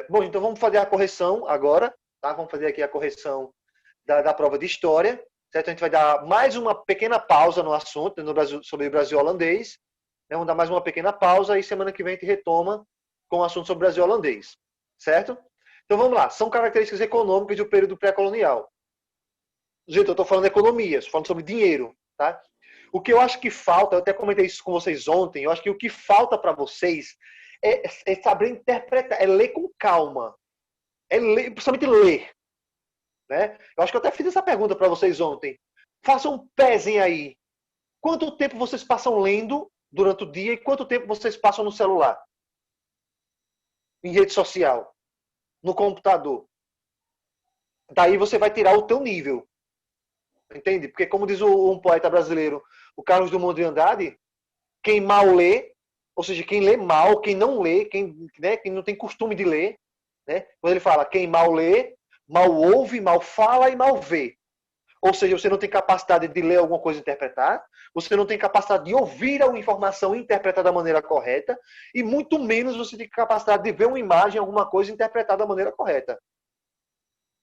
Bom, então vamos fazer a correção agora, tá? Vamos fazer aqui a correção da prova de história, certo? A gente vai dar mais uma pequena pausa no assunto, no Brasil, sobre o Brasil holandês. Né? Vamos dar mais uma pequena pausa e semana que vem a gente retoma com o assunto sobre o Brasil holandês, certo? Então vamos lá. São características econômicas do período pré-colonial. Gente, eu estou falando de economia, estou falando sobre dinheiro, tá? O que eu acho que falta, eu até comentei isso com vocês ontem, eu acho que o que falta para vocês é saber interpretar, é ler com calma. É ler, principalmente ler. Né? Eu acho que eu até fiz essa pergunta para vocês ontem. Façam um pezinho aí. Quanto tempo vocês passam lendo durante o dia e quanto tempo vocês passam no celular? Em rede social? No computador? Daí você vai tirar o teu nível. Entende? Porque como diz um poeta brasileiro, o Carlos Drummond de Andrade, quem mal lê, ou seja, quem lê mal, quem não lê, quem não tem costume de ler, né? Quando ele fala quem mal lê, mal ouve, mal fala e mal vê. Ou seja, você não tem capacidade de ler alguma coisa e interpretar, você não tem capacidade de ouvir a informação e interpretar da maneira correta, e muito menos você tem capacidade de ver uma imagem, alguma coisa e interpretar da maneira correta.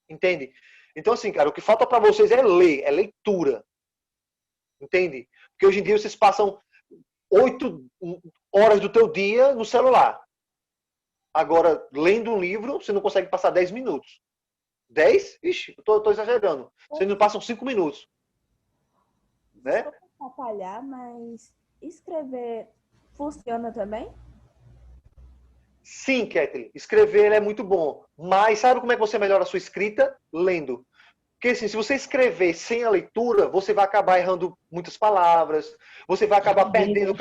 Entende? Então, assim, cara, o que falta para vocês é ler, é leitura. Entende? Porque hoje em dia vocês passam 8 horas do teu dia no celular. Agora, lendo um livro, você não consegue passar 10 minutos. 10? Ixi, eu tô exagerando. Vocês não passam 5 minutos. Né? Desculpa atrapalhar, mas escrever funciona também? Sim, Kathleen, escrever é muito bom. Mas sabe como é que você melhora a sua escrita? Lendo. Porque assim, se você escrever sem a leitura, você vai acabar errando muitas palavras, você vai acabar perdendo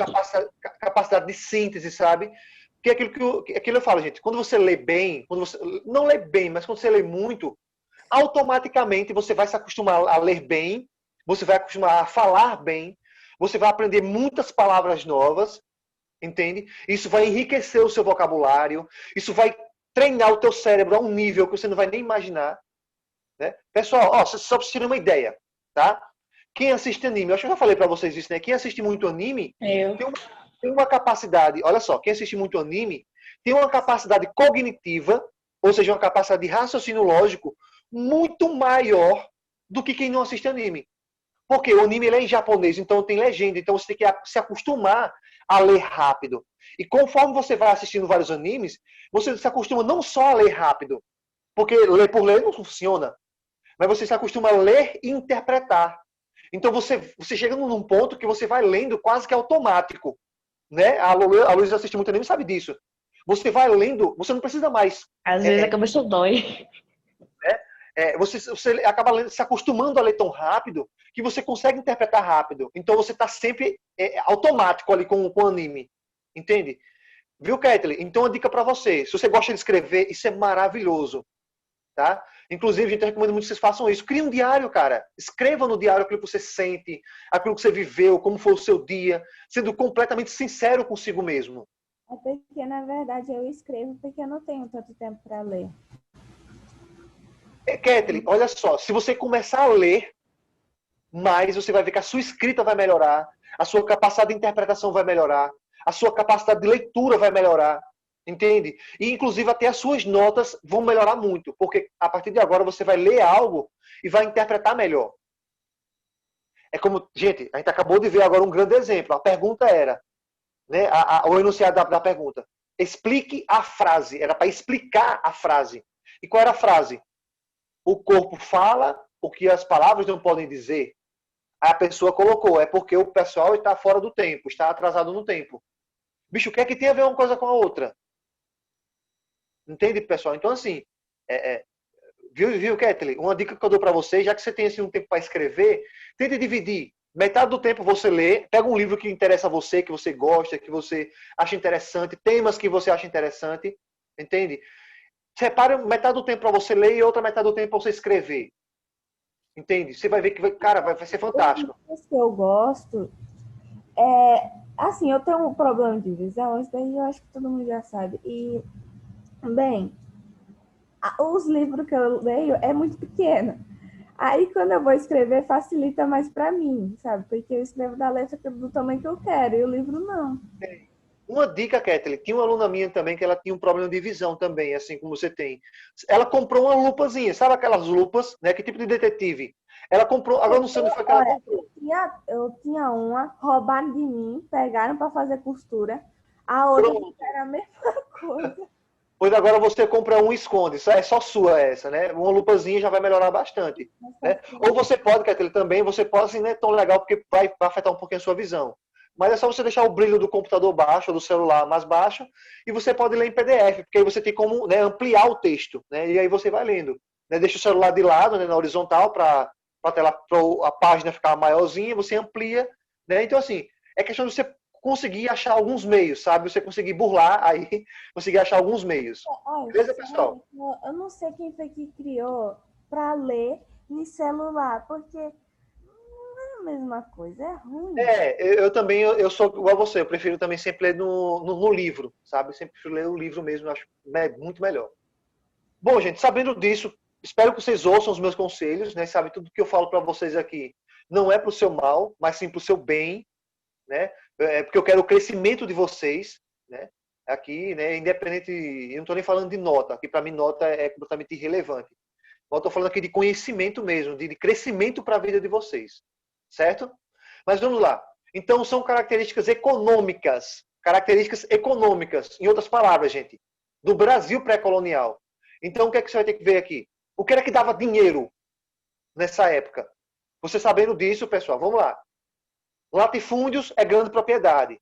capacidade de síntese, sabe? Porque é aquilo eu falo, gente, quando você lê bem, quando você não lê bem, mas quando você lê muito, automaticamente você vai se acostumar a ler bem, você vai acostumar a falar bem, você vai aprender muitas palavras novas, entende? Isso vai enriquecer o seu vocabulário, isso vai treinar o teu cérebro a um nível que você não vai nem imaginar. Né? Pessoal, ó, só para vocês terem uma ideia, tá? Quem assiste anime, eu acho que eu já falei para vocês isso, né? Quem assiste muito anime Eu. tem uma capacidade, olha só, quem assiste muito anime tem uma capacidade cognitiva, ou seja, uma capacidade de raciocínio lógico muito maior do que quem não assiste anime. Porque o anime ele é em japonês, então tem legenda, então você tem que se acostumar a ler rápido. E conforme você vai assistindo vários animes, você se acostuma não só a ler rápido, porque ler por ler não funciona, mas você se acostuma a ler e interpretar. Então você chega num ponto que você vai lendo quase que automático. Né? A Luísa assiste muito anime, sabe disso. Você vai lendo, você não precisa mais. Às vezes a cabeça dói. Você acaba lendo, se acostumando a ler tão rápido que você consegue interpretar rápido. Então você está sempre automático ali com o anime. Entende? Viu, Kathleen? Então, uma dica para você. Se você gosta de escrever, isso é maravilhoso. Tá? Inclusive, a gente recomenda muito que vocês façam isso. Crie um diário, cara. Escreva no diário aquilo que você sente, aquilo que você viveu, como foi o seu dia, sendo completamente sincero consigo mesmo. É porque, na verdade, eu escrevo porque eu não tenho tanto tempo para ler. Kathleen, olha só, se você começar a ler mais, você vai ver que a sua escrita vai melhorar, a sua capacidade de interpretação vai melhorar, a sua capacidade de leitura vai melhorar. Entende? E, inclusive, até as suas notas vão melhorar muito, porque a partir de agora você vai ler algo e vai interpretar melhor. É como, gente, a gente acabou de ver agora um grande exemplo. A pergunta era, né, o enunciado da pergunta. Explique a frase. Era para explicar a frase. E qual era a frase? O corpo fala o que as palavras não podem dizer. Aí a pessoa colocou, é porque o pessoal está fora do tempo, está atrasado no tempo. Bicho, o que é que tem a ver uma coisa com a outra? Entende, pessoal? Então, assim, viu, Kathleen? Uma dica que eu dou para vocês, já que você tem assim, um tempo para escrever, tente dividir. Metade do tempo você lê, pega um livro que interessa a você, que você gosta, que você acha interessante, temas que você acha interessante, entende? Separe metade do tempo para você ler e outra metade do tempo para você escrever. Entende? Você vai ver que, cara, vai ser fantástico. Os que eu gosto, assim, eu tenho um problema de visão, isso daí eu acho que todo mundo já sabe. E, bem, os livros que eu leio é muito pequeno. Aí, quando eu vou escrever, facilita mais para mim, sabe? Porque eu escrevo da letra do tamanho que eu quero, e o livro não. Uma dica, Kathleen, tinha uma aluna minha também que ela tinha um problema de visão também, assim como você tem. Ela comprou uma lupazinha, sabe aquelas lupas, né? Que tipo de detetive? Ela comprou, agora eu não sei onde foi que ela Olha, comprou. eu tinha uma, roubaram de mim, pegaram para fazer costura. A outra Pronto. era a mesma coisa. Pois agora você compra um e esconde. É só sua essa, né? Uma lupazinha já vai melhorar bastante. Né? Ou você pode, Kathleen, também, você pode, assim, não é tão legal porque vai afetar um pouquinho a sua visão. Mas é só você deixar o brilho do computador baixo, ou do celular mais baixo, e você pode ler em PDF, porque aí você tem como, né, ampliar o texto, né? E aí você vai lendo. Né? Deixa o celular de lado, né, na horizontal, para a página ficar maiorzinha, você amplia. Né? Então, assim, é questão de você conseguir achar alguns meios, sabe? Você conseguir burlar, aí conseguir achar alguns meios. Olha, Beleza, pessoal? eu não sei quem foi que criou para ler no celular, porque não é a mesma coisa, é ruim. Eu também, eu sou igual a você, eu prefiro também sempre ler no livro, sabe? Sempre prefiro ler o livro mesmo, eu acho muito melhor. Bom, gente, sabendo disso, espero que vocês ouçam os meus conselhos, né? Sabe, tudo que eu falo para vocês aqui não é para o seu mal, mas sim para o seu bem, né? É porque eu quero o crescimento de vocês, né? Aqui, né? Independente, eu não estou nem falando de nota, aqui para mim nota é completamente irrelevante. Eu estou falando aqui de conhecimento mesmo, de crescimento para a vida de vocês, certo? Mas vamos lá. Então, são características econômicas. Características econômicas, em outras palavras, gente, do Brasil pré-colonial. Então, o que é que você vai ter que ver aqui? O que era que dava dinheiro nessa época? Você sabendo disso, pessoal, vamos lá. Latifúndios é grande propriedade.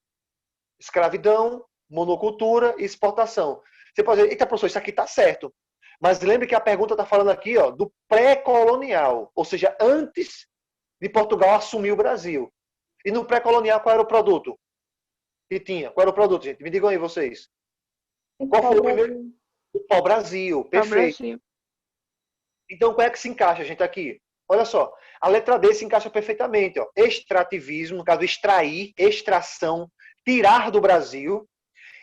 Escravidão, monocultura e exportação. Você pode dizer, eita, professor, isso aqui está certo. Mas lembre que a pergunta está falando aqui, ó, do pré-colonial, ou seja, antes de Portugal assumir o Brasil. E no pré-colonial, qual era o produto que tinha? Qual era o produto, gente? Me digam aí vocês. Qual foi o primeiro? Brasil. O pau-brasil. Para o Perfeito. Brasil. Então, qual é que se encaixa, gente, aqui? Olha só. A letra D se encaixa perfeitamente. Ó. Extrativismo, no caso, extrair, extração, tirar do Brasil.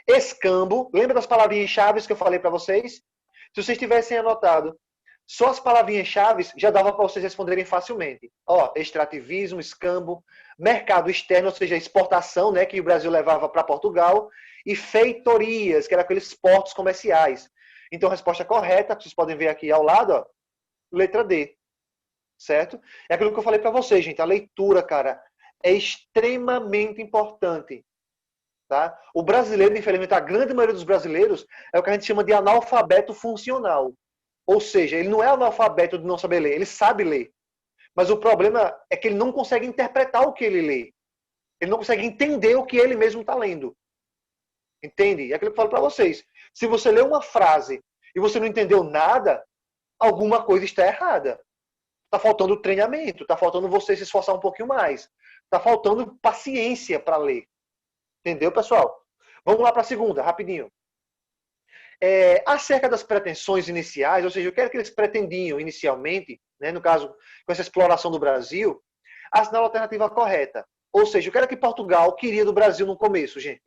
Escambo. Lembra das palavrinhas-chave que eu falei para vocês? Se vocês tivessem anotado, só as palavrinhas-chave já dava para vocês responderem facilmente. Ó, extrativismo, escambo, mercado externo, ou seja, exportação, né, que o Brasil levava para Portugal, e feitorias, que eram aqueles portos comerciais. Então, a resposta correta, que vocês podem ver aqui ao lado, ó, letra D. Certo? É aquilo que eu falei para vocês, gente. A leitura, cara, é extremamente importante. Tá? O brasileiro, infelizmente, a grande maioria dos brasileiros é o que a gente chama de analfabeto funcional. Ou seja, ele não é analfabeto de não saber ler, ele sabe ler. Mas o problema é que ele não consegue interpretar o que ele lê. Ele não consegue entender o que ele mesmo está lendo. Entende? É aquilo que eu falo para vocês. Se você lê uma frase e você não entendeu nada, alguma coisa está errada. Está faltando treinamento, está faltando você se esforçar um pouquinho mais. Está faltando paciência para ler. Entendeu, pessoal? Vamos lá para a segunda, rapidinho. Acerca das pretensões iniciais, ou seja, o que era que eles pretendiam inicialmente, né, no caso, com essa exploração do Brasil, assinaram a alternativa correta. Ou seja, o que era que Portugal queria do Brasil no começo, gente?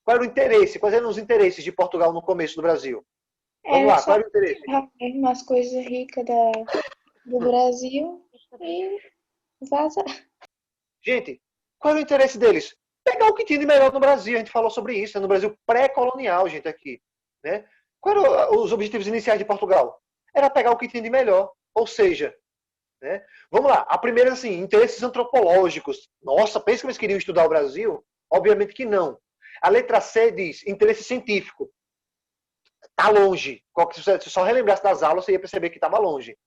Qual era o interesse? Quais eram os interesses de Portugal no começo do Brasil? Vamos Era lá, qual só era o interesse? tirar mesmo as coisas ricas do Brasil e vazar. Gente, qual era o interesse deles? Pegar o que tinha de melhor no Brasil. A gente falou sobre isso, né? No Brasil pré-colonial, gente, aqui. Né? Quais eram os objetivos iniciais de Portugal? Era pegar o que tinha de melhor. Ou seja, né? Vamos lá. A primeira, assim, interesses antropológicos. Nossa, pensa que eles queriam estudar o Brasil? Obviamente que não. A letra C diz interesse científico. Está longe. Se você só relembrasse das aulas, você ia perceber que estava longe.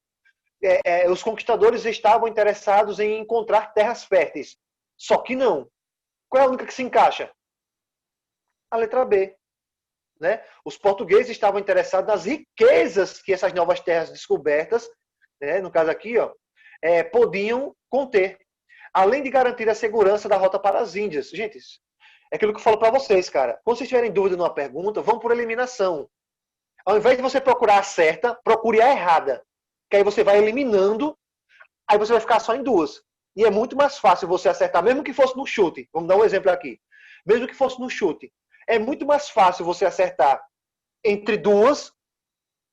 Os conquistadores estavam interessados em encontrar terras férteis. Só que não. Qual é a única que se encaixa? A letra B. Né? Os portugueses estavam interessados nas riquezas que essas novas terras descobertas, né, no caso aqui, ó, podiam conter. Além de garantir a segurança da rota para as Índias. Gente, é aquilo que eu falo para vocês, cara. Quando vocês tiverem dúvida numa pergunta, vão por eliminação. Ao invés de você procurar a certa, procure a errada. Que aí você vai eliminando, aí você vai ficar só em duas. E é muito mais fácil você acertar, mesmo que fosse no chute. Vamos dar um exemplo aqui. Mesmo que fosse no chute. É muito mais fácil você acertar entre duas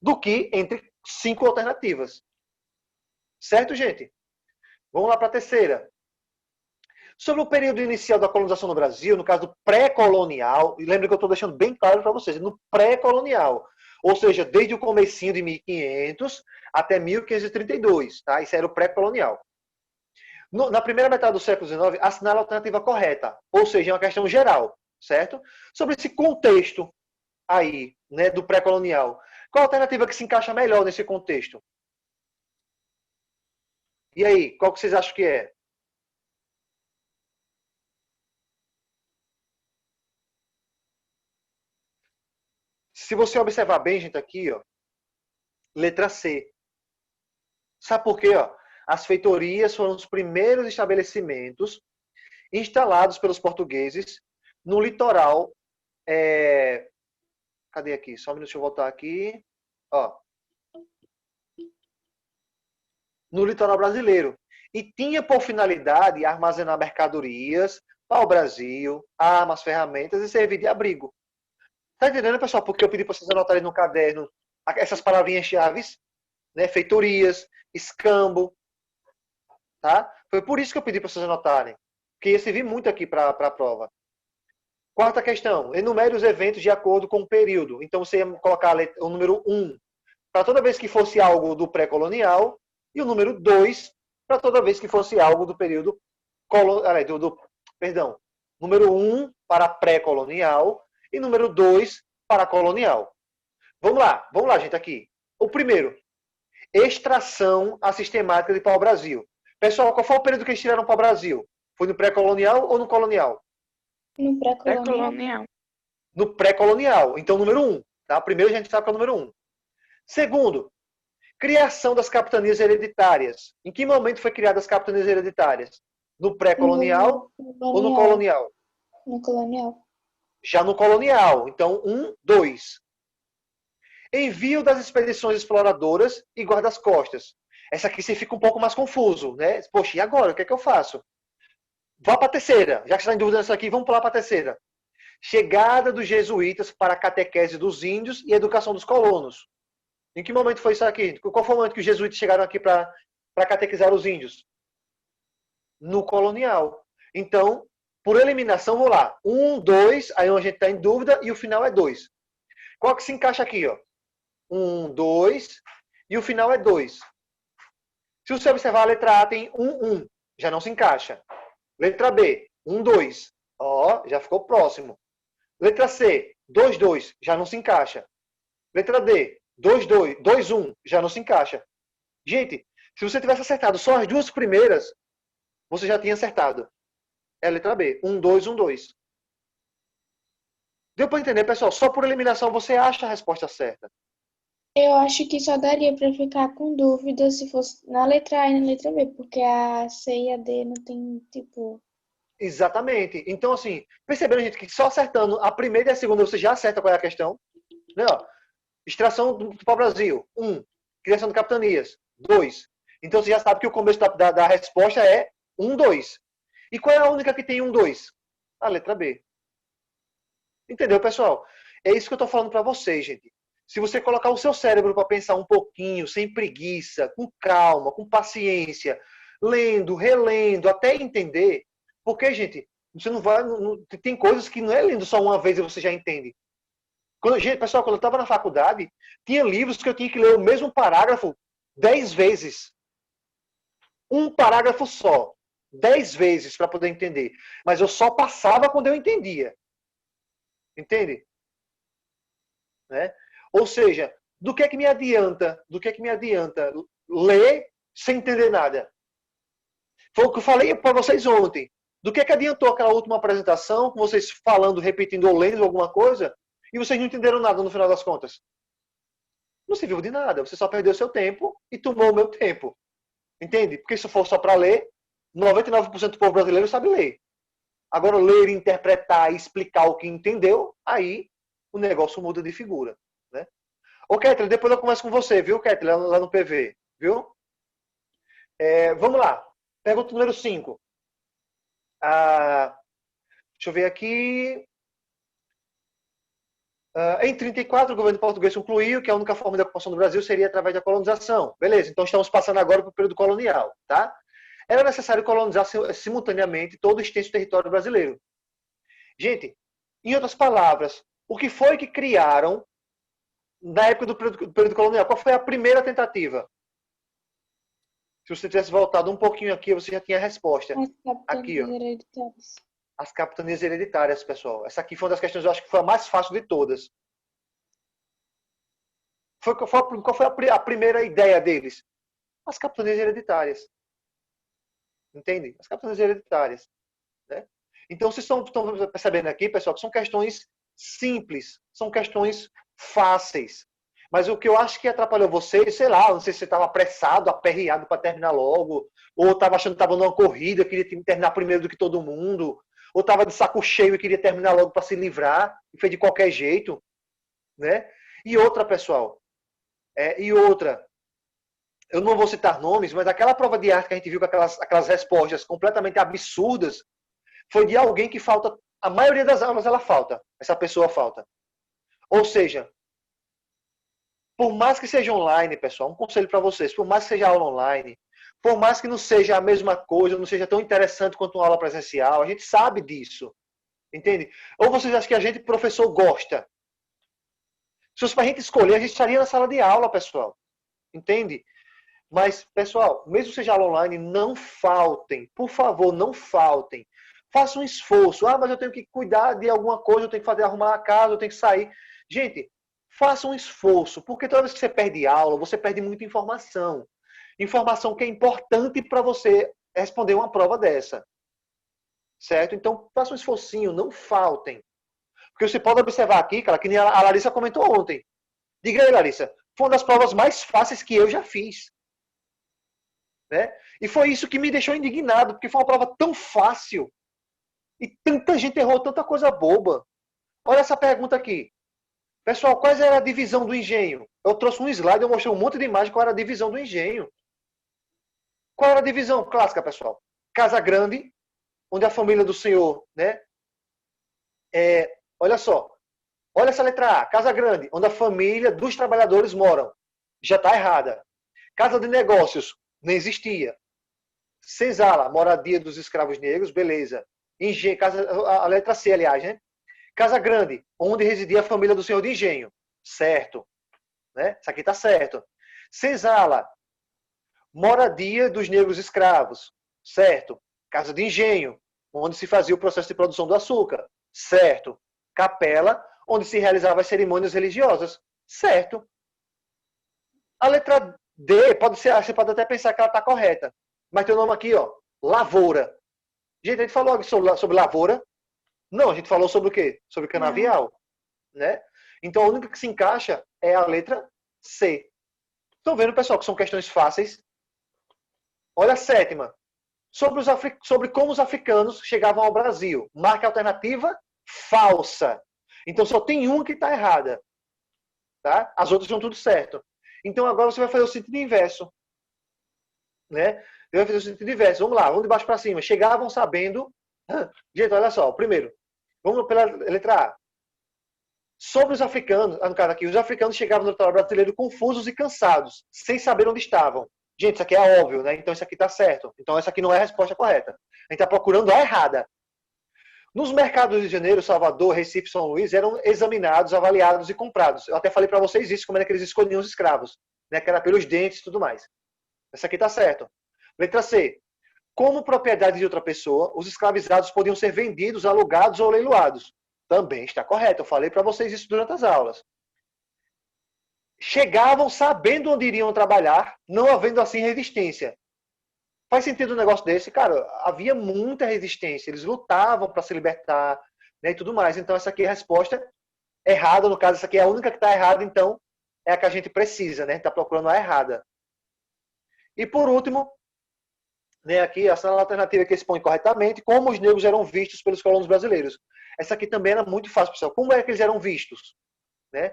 do que entre 5 alternativas. Certo, gente? Vamos lá para a terceira. Sobre o período inicial da colonização no Brasil, no caso do pré-colonial, e lembra que eu estou deixando bem claro para vocês, no pré-colonial, ou seja, desde o comecinho de 1500 até 1532, tá? Isso era o pré-colonial. Na primeira metade do século XIX, assinala a alternativa correta, ou seja, é uma questão geral, certo? Sobre esse contexto aí, né, do pré-colonial, qual a alternativa que se encaixa melhor nesse contexto? E aí, qual que vocês acham que é? Se você observar bem, gente, aqui, ó, letra C. Sabe por quê? Ó? As feitorias foram os primeiros estabelecimentos instalados pelos portugueses no litoral. Cadê aqui? Só um minuto, deixa eu voltar aqui. Ó. No litoral brasileiro. E tinha por finalidade armazenar mercadorias para o Brasil, armas, ferramentas e servir de abrigo. Tá entendendo, pessoal? Porque eu pedi para vocês anotarem no caderno essas palavrinhas-chave, né? Feitorias, escambo, tá? Foi por isso que eu pedi para vocês anotarem, porque ia servir muito aqui para a prova. Quarta questão, enumere os eventos de acordo com o período. Então você ia colocar o número 1 para toda vez que fosse algo do pré-colonial e o número 2 para toda vez que fosse algo do período perdão, número 1 para pré-colonial e número 2 para colonial. Vamos lá, gente, aqui. O primeiro, extração sistemática de pau-brasil. Pessoal, qual foi o período que eles tiraram pau-brasil? Foi no pré-colonial ou no colonial? No pré-colonial. Pré-colonial. No pré-colonial. Então, número 1. Tá? Primeiro, a gente sabe que é o número 1. Segundo, criação das capitanias hereditárias. Em que momento foi criada as capitanias hereditárias? No pré-colonial ou no colonial? No colonial. Já no colonial. Então, 1, 2. Envio das expedições exploradoras e guardas-costas. Essa aqui você fica um pouco mais confuso, né? Poxa, e agora? O que é que eu faço? Vá para a terceira. Já que você está em dúvida nessa aqui, vamos pular para a terceira. Chegada dos jesuítas para a catequese dos índios e educação dos colonos. Em que momento foi isso aqui? Qual foi o momento que os jesuítas chegaram aqui para catequizar os índios? No colonial. Então, por eliminação, vou lá. 1, 2, aí a gente está em dúvida e o final é 2. Qual que se encaixa aqui? Ó? 1, 2 e o final é 2. Se você observar, a letra A tem 1, 1. Já não se encaixa. Letra B, 1, 2. Ó, já ficou próximo. Letra C, 2, 2. Já não se encaixa. Letra D, 2, 2. 2, 1. Já não se encaixa. Gente, se você tivesse acertado só as duas primeiras, você já tinha acertado. É a letra B, 1, 2, 1, 2. Deu para entender, pessoal? Só por eliminação você acha a resposta certa. Eu acho que só daria para ficar com dúvida se fosse na letra A e na letra B, porque a C e a D não tem, tipo... Exatamente. Então, assim, percebendo, gente, que só acertando a primeira e a segunda você já acerta qual é a questão. Né? Ó, extração do pau-brasil, 1. Criação de capitanias, 2. Então você já sabe que o começo da resposta é 1, 2. E qual é a única que tem 1, 2? A letra B. Entendeu, pessoal? É isso que eu estou falando para vocês, gente. Se você colocar o seu cérebro para pensar um pouquinho, sem preguiça, com calma, com paciência, lendo, relendo, até entender, porque, gente, você não vai. Tem coisas que não é lendo só uma vez e você já entende. Pessoal, quando eu estava na faculdade, tinha livros que eu tinha que ler o mesmo parágrafo 10 vezes. Um parágrafo só. 10 vezes para poder entender. Mas eu só passava quando eu entendia. Entende? Né? Ou seja, do que me adianta ler sem entender nada? Foi o que eu falei para vocês ontem. Do que adiantou aquela última apresentação, com vocês falando, repetindo ou lendo alguma coisa, e vocês não entenderam nada no final das contas? Não serviu de nada. Você só perdeu seu tempo e tomou o meu tempo. Entende? Porque se for só para ler, 99% do povo brasileiro sabe ler. Agora, ler, interpretar e explicar o que entendeu, aí o negócio muda de figura. Né? Ô, Ketley, depois eu converso com você, viu, Ketley, lá no PV. Viu? Vamos lá. Pergunta número 5. Deixa eu ver aqui. Em 34, o governo português concluiu que a única forma de ocupação do Brasil seria através da colonização. Beleza, então estamos passando agora para o período colonial. Tá? era necessário colonizar simultaneamente todo o extenso território brasileiro. Gente, em outras palavras, o que foi que criaram na época do período colonial? Qual foi a primeira tentativa? Se você tivesse voltado um pouquinho aqui, você já tinha a resposta. As Aqui, capitanias ó. hereditárias. As capitanias hereditárias, pessoal. Essa aqui foi uma das questões, eu acho que foi a mais fácil de todas. Qual foi a primeira ideia deles? As capitanias hereditárias. Entende? As capitanias hereditárias. Né? Então, vocês estão percebendo aqui, pessoal, que são questões simples, são questões fáceis. Mas o que eu acho que atrapalhou vocês, sei lá, não sei se você estava apressado, aperreado para terminar logo, ou estava achando que estava numa corrida, queria terminar primeiro do que todo mundo, ou estava de saco cheio e queria terminar logo para se livrar, e fez de qualquer jeito. Né? E outra, pessoal, eu não vou citar nomes, mas aquela prova de arte que a gente viu com aquelas respostas completamente absurdas, foi de alguém que falta, a maioria das aulas ela falta, essa pessoa falta. Ou seja, por mais que seja online, pessoal, um conselho para vocês, por mais que seja aula online, por mais que não seja a mesma coisa, não seja tão interessante quanto uma aula presencial, a gente sabe disso, entende? Ou vocês acham que a gente, professor, gosta? Se fosse para a gente escolher, a gente estaria na sala de aula, pessoal, entende? Mas, pessoal, mesmo seja aula online, não faltem, por favor, não faltem. Faça um esforço. Ah, mas eu tenho que cuidar de alguma coisa, eu tenho que arrumar a casa, eu tenho que sair. Gente, faça um esforço, porque toda vez que você perde aula, você perde muita informação. Informação que é importante para você responder uma prova dessa. Certo? Então, faça um esforcinho, não faltem. Porque você pode observar aqui, cara, que a Larissa comentou ontem. Diga aí, Larissa, foi uma das provas mais fáceis que eu já fiz. Né? E foi isso que me deixou indignado, porque foi uma prova tão fácil. E tanta gente errou, tanta coisa boba. Olha essa pergunta aqui. Pessoal, qual era a divisão do engenho? Eu trouxe um slide, eu mostrei um monte de imagem qual era a divisão do engenho. Qual era a divisão clássica, pessoal? Casa grande, onde a família do senhor, né? Olha só. Olha essa letra A. Casa grande, onde a família dos trabalhadores moram. Já está errada. Casa de negócios, não existia. Senzala, moradia dos escravos negros, beleza. Engenho, a letra C, aliás, né? Casa grande, onde residia a família do senhor de engenho. Certo. Né? Isso aqui está certo. Senzala, moradia dos negros escravos. Certo. Casa de engenho, onde se fazia o processo de produção do açúcar. Certo. Capela, onde se realizavam as cerimônias religiosas. Certo. A letra D, você pode até pensar que ela está correta. Mas tem o nome aqui, ó, lavoura. Gente, a gente falou sobre lavoura? Não, a gente falou sobre o quê? Sobre canavial. Né? Então, a única que se encaixa é a letra C. Estão vendo, pessoal, que são questões fáceis? Olha a sétima. Sobre como os africanos chegavam ao Brasil. Marca alternativa falsa. Então, só tem uma que está errada. Tá? As outras estão tudo certo. Então, agora você vai fazer o sentido inverso. Né? Você vai fazer o sentido inverso. Vamos lá, vamos de baixo para cima. Chegavam sabendo... Gente, olha só. Primeiro, vamos pela letra A. Sobre os africanos, no caso aqui, os africanos chegavam no litoral brasileiro confusos e cansados, sem saber onde estavam. Gente, isso aqui é óbvio, né? Então isso aqui está certo. Então essa aqui não é a resposta correta. A gente está procurando a errada. Nos mercados do Rio de Janeiro, Salvador, Recife, São Luís, eram examinados, avaliados e comprados. Eu até falei para vocês isso, como era que eles escolhiam os escravos. Né? Que era pelos dentes e tudo mais. Essa aqui está certo. Letra C. Como propriedade de outra pessoa, os escravizados podiam ser vendidos, alugados ou leiloados. Também está correto. Eu falei para vocês isso durante as aulas. Chegavam sabendo onde iriam trabalhar, não havendo assim resistência. Faz sentido um negócio desse? Cara, havia muita resistência. Eles lutavam para se libertar, né, e tudo mais. Então, essa aqui é a resposta errada. No caso, essa aqui é a única que está errada, então é a que a gente precisa, né? Está procurando a errada. E por último, né, aqui, essa alternativa que expõe corretamente, como os negros eram vistos pelos colonos brasileiros. Essa aqui também era muito fácil, pessoal. Como é que eles eram vistos? Né?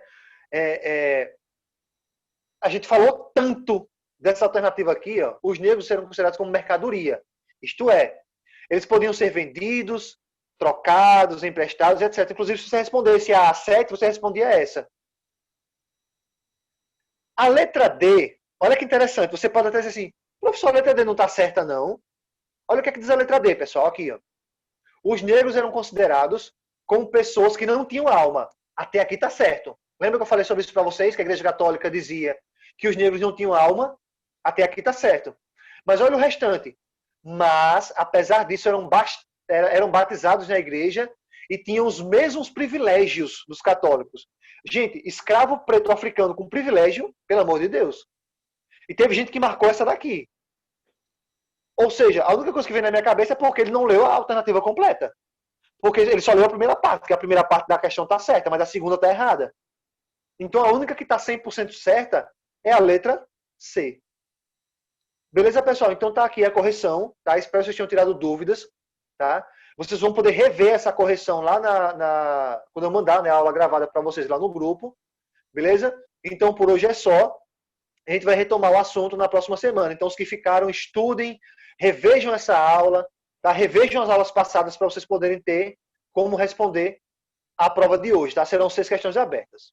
A gente falou tanto dessa alternativa aqui, ó, os negros eram considerados como mercadoria. Isto é, eles podiam ser vendidos, trocados, emprestados, etc. Inclusive, se você respondesse a 7, você respondia essa. A letra D, olha que interessante, você pode até dizer assim, professor, a letra D não está certa, não. Olha o que é que diz a letra D, pessoal, aqui, ó. Os negros eram considerados como pessoas que não tinham alma. Até aqui tá certo. Lembra que eu falei sobre isso para vocês, que a Igreja Católica dizia que os negros não tinham alma? Até aqui tá certo. Mas olha o restante. Mas, apesar disso, eram batizados na igreja e tinham os mesmos privilégios dos católicos. Gente, escravo preto africano com privilégio, pelo amor de Deus. E teve gente que marcou essa daqui. Ou seja, a única coisa que vem na minha cabeça é porque ele não leu a alternativa completa. Porque ele só leu a primeira parte, que a primeira parte da questão está certa, mas a segunda está errada. Então a única que está 100% certa é a letra C. Beleza, pessoal? Então tá aqui a correção, tá? Espero que vocês tenham tirado dúvidas, tá? Vocês vão poder rever essa correção lá quando eu mandar, né, a aula gravada para vocês lá no grupo, beleza? Então por hoje é só. A gente vai retomar o assunto na próxima semana. Então os que ficaram, estudem, revejam essa aula, tá? Revejam as aulas passadas para vocês poderem ter como responder à prova de hoje, tá? Serão 6 questões abertas.